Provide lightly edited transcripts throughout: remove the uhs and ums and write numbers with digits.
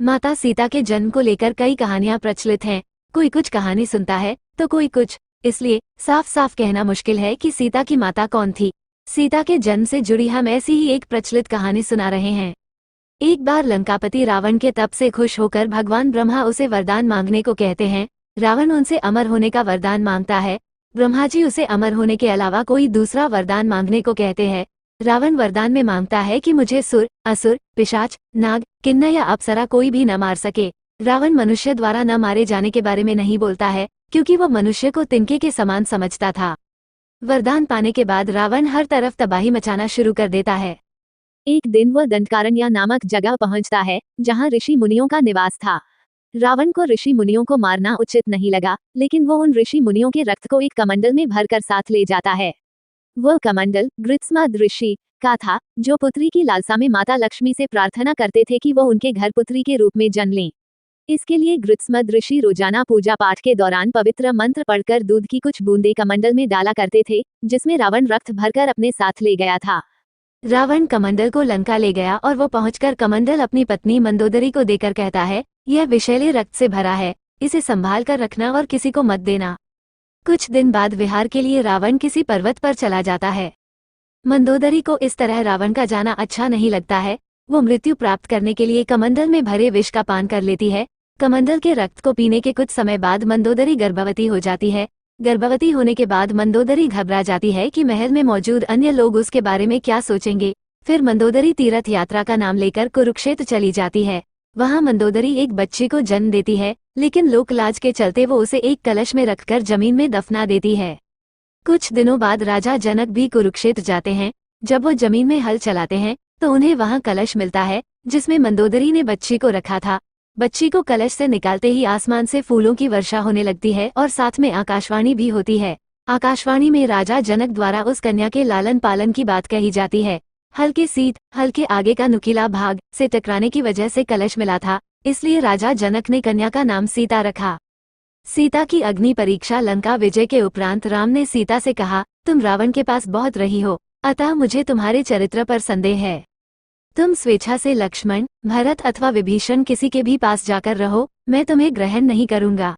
माता सीता के जन्म को लेकर कई कहानियां प्रचलित हैं। कोई कुछ कहानी सुनता है तो कोई कुछ, इसलिए साफ साफ कहना मुश्किल है कि सीता की माता कौन थी। सीता के जन्म से जुड़ी हम ऐसी ही एक प्रचलित कहानी सुना रहे हैं। एक बार लंकापति रावण के तप से खुश होकर भगवान ब्रह्मा उसे वरदान मांगने को कहते हैं। रावण उनसे अमर होने का वरदान मांगता है। ब्रह्मा जी उसे अमर होने के अलावा कोई दूसरा वरदान मांगने को कहते हैं। रावण वरदान में मांगता है कि मुझे सुर, असुर, पिशाच, नाग, किन्नर या अप्सरा कोई भी न मार सके। रावण मनुष्य द्वारा न मारे जाने के बारे में नहीं बोलता है, क्योंकि वो मनुष्य को तिनके के समान समझता था। वरदान पाने के बाद रावण हर तरफ तबाही मचाना शुरू कर देता है। एक दिन वह दंडकारण्य नामक जगह पहुंचता है, जहां ऋषि मुनियों का निवास था। रावण को ऋषि मुनियों को मारना उचित नहीं लगा, लेकिन वो उन ऋषि मुनियों के रक्त को एक कमंडल में भरकर साथ ले जाता है। वह कमंडल गृत्समद ऋषि का था, जो पुत्री की लालसा में माता लक्ष्मी से प्रार्थना करते थे कि वो उनके घर पुत्री के रूप में जन्म लें। इसके लिए गृत्समद ऋषि रोजाना पूजा पाठ के दौरान पवित्र मंत्र पढ़कर दूध की कुछ बूंदे कमंडल में डाला करते थे, जिसमें रावण रक्त भरकर अपने साथ ले गया था। रावण कमंडल को लंका ले गया और वो पहुंचकर कमंडल अपनी पत्नी मंदोदरी को देकर कहता है, यह विषैले रक्त से भरा है, इसे संभाल कर रखना और किसी को मत देना। कुछ दिन बाद विहार के लिए रावण किसी पर्वत पर चला जाता है। मंदोदरी को इस तरह रावण का जाना अच्छा नहीं लगता है। वो मृत्यु प्राप्त करने के लिए कमंडल में भरे विष का पान कर लेती है। कमंडल के रक्त को पीने के कुछ समय बाद मंदोदरी गर्भवती हो जाती है। गर्भवती होने के बाद मंदोदरी घबरा जाती है कि महल में मौजूद अन्य लोग उसके बारे में क्या सोचेंगे। फिर मंदोदरी तीर्थ यात्रा का नाम लेकर कुरुक्षेत्र चली जाती है। वहां मंदोदरी एक बच्चे को जन्म देती है, लेकिन लोकलाज के चलते वो उसे एक कलश में रखकर जमीन में दफना देती है। कुछ दिनों बाद राजा जनक भी कुरुक्षेत्र जाते हैं। जब वो जमीन में हल चलाते हैं तो उन्हें वहां कलश मिलता है, जिसमें मंदोदरी ने बच्ची को रखा था। बच्ची को कलश से निकालते ही आसमान से फूलों की वर्षा होने लगती है और साथ में आकाशवाणी भी होती है। आकाशवाणी में राजा जनक द्वारा उस कन्या के लालन पालन की बात कही जाती है। हल्के सीत, हल्के आगे का नुकीला भाग से टकराने की वजह से कलश मिला था, इसलिए राजा जनक ने कन्या का नाम सीता रखा। सीता की अग्नि परीक्षा लंका विजय के उपरांत राम ने सीता से कहा, तुम रावण के पास बहुत रही हो, अतः मुझे तुम्हारे चरित्र पर संदेह है। तुम स्वेच्छा से लक्ष्मण, भरत अथवा विभीषण किसी के भी पास जाकर रहो, मैं तुम्हें ग्रहण नहीं करूंगा।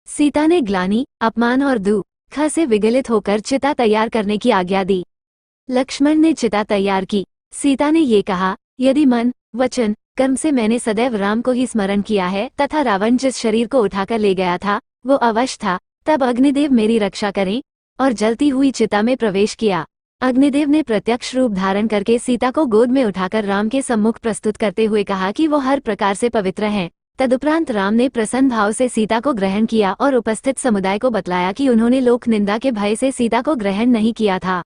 सीता ने ग्लानि, अपमान और दुख से विगलित होकर चिता तैयार करने की आज्ञा दी। लक्ष्मण ने चिता तैयार की। सीता ने ये कहा, यदि मन, वचन, कर्म से मैंने सदैव राम को ही स्मरण किया है तथा रावण जिस शरीर को उठाकर ले गया था वो अवश्य था, तब अग्निदेव मेरी रक्षा करें, और जलती हुई चिता में प्रवेश किया। अग्निदेव ने प्रत्यक्ष रूप धारण करके सीता को गोद में उठाकर राम के सम्मुख प्रस्तुत करते हुए कहा कि वो हर प्रकार से पवित्र हैं। तदुपरांत राम ने प्रसन्न भाव से सीता को ग्रहण किया और उपस्थित समुदाय को बतलाया कि उन्होंने लोक निंदा के भय से सीता को ग्रहण नहीं किया था।